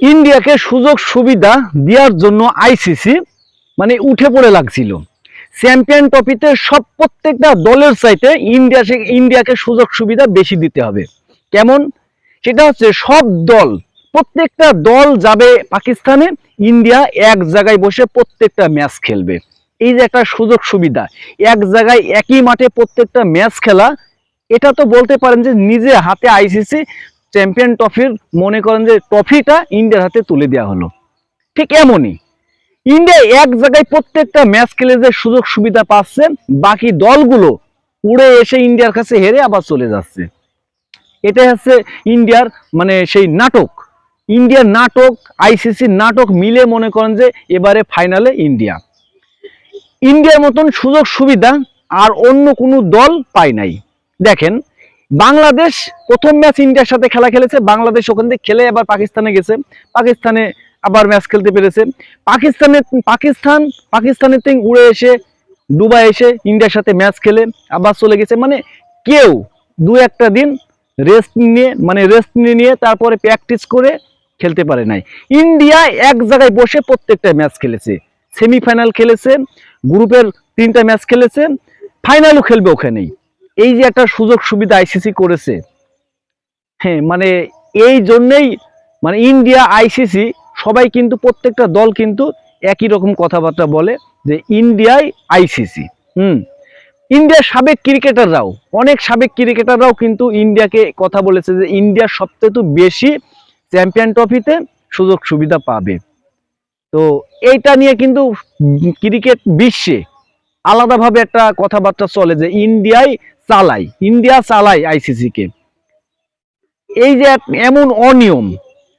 ইন্ডিয়াকে সুযোগ সুবিধা দেওয়ার জন্য আইসিসি মানে উঠে পড়ে লাগছিল। চ্যাম্পিয়ন ট্রফিতে সব প্রত্যেকটা দলের চাইতে ইন্ডিয়াকে সুযোগ সুবিধা বেশি দিতে হবে। কেমন? সেটা হচ্ছে সব দল, প্রত্যেকটা দল যাবে পাকিস্তানে, ইন্ডিয়া এক জায়গায় বসে প্রত্যেকটা ম্যাচ খেলবে। এই যে একটা সুযোগ সুবিধা, এক জায়গায় একই মাঠে প্রত্যেকটা ম্যাচ খেলা, এটা তো বলতে পারেন যে নিজে হাতে আইসিসি চ্যাম্পিয়ন ট্রফির মনে করেন যে ট্রফিটা ইন্ডিয়ার হাতে তুলে দেওয়া হলো। ঠিক এমনই ইন্ডিয়া এক জায়গায় প্রত্যেকটা ম্যাচ খেলে যে সুযোগ সুবিধা পাচ্ছে, বাকি দলগুলো উড়ে এসে ইন্ডিয়ার কাছে হেরে আবার চলে যাচ্ছে। এটাই হচ্ছে ইন্ডিয়ার মানে সেই নাটক, ইন্ডিয়ার নাটক, আইসিসির নাটক মিলে মনে করেন যে এবারে ফাইনালে ইন্ডিয়ার মতন সুযোগ সুবিধা আর অন্য কোনো দল পায় নাই। দেখেন, বাংলাদেশ প্রথম ম্যাচ ইন্ডিয়ার সাথে খেলা খেলেছে, বাংলাদেশ ওখান থেকে খেলে আবার পাকিস্তানে গেছে, পাকিস্তানে আবার ম্যাচ খেলতে পেরেছে। পাকিস্তানের থেকে উড়ে এসে দুবাই এসে ইন্ডিয়ার সাথে ম্যাচ খেলে আবার চলে গেছে। মানে কেউ দু একটা দিন রেস্ট নিয়ে তারপরে প্র্যাকটিস করে খেলতে পারে নাই। ইন্ডিয়া এক জায়গায় বসে প্রত্যেকটা ম্যাচ খেলেছে, সেমিফাইনাল খেলেছে, গ্রুপের 3টা ম্যাচ খেলেছে, ফাইনালও খেলবে ওখানেই। এই যে একটা সুযোগ সুবিধা আইসিসি করেছে, হ্যাঁ, মানে এই জন্যেই মানে ইন্ডিয়া, আইসিসি সবাই কিন্তু প্রত্যেকটা দল কিন্তু একই রকম কথাবার্তা বলে যে ইন্ডিয়ায় আইসিসি। ইন্ডিয়ার অনেক সাবেক ক্রিকেটাররাও কিন্তু ইন্ডিয়াকে কথা বলেছে যে ইন্ডিয়ার সবচেয়ে বেশি চ্যাম্পিয়ন ট্রফিতে সুযোগ সুবিধা পাবে। তো এইটা নিয়ে কিন্তু ক্রিকেট বিশ্বে আলাদাভাবে একটা কথাবার্তা চলে যে ইন্ডিয়া চালায় আইসিসিকে। এই যে এমন অনিয়ম,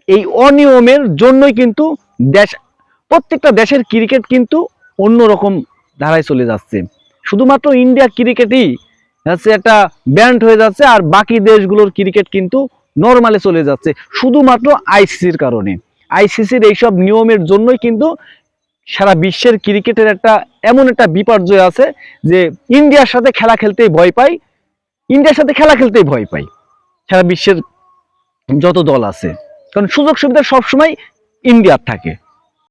এই অনিয়মের জন্যই কিন্তু প্রত্যেকটা দেশের ক্রিকেট কিন্তু অন্যরকম ধারায় চলে যাচ্ছে। শুধুমাত্র ইন্ডিয়া ক্রিকেটই হচ্ছে একটা ব্যান্ড হয়ে যাচ্ছে, আর বাকি দেশগুলোর ক্রিকেট কিন্তু নর্মালে চলে যাচ্ছে শুধুমাত্র আইসিসির কারণে। আইসিসির এইসব নিয়মের জন্যই কিন্তু সারা বিশ্বের ক্রিকেটের এমন একটা বিপর্যয় আছে যে ইন্ডিয়ার সাথে খেলা খেলতেই ভয় পায় সারা বিশ্বের যত দল আছে, কারণ সুযোগ সুবিধা সবসময় ইন্ডিয়ার থাকে।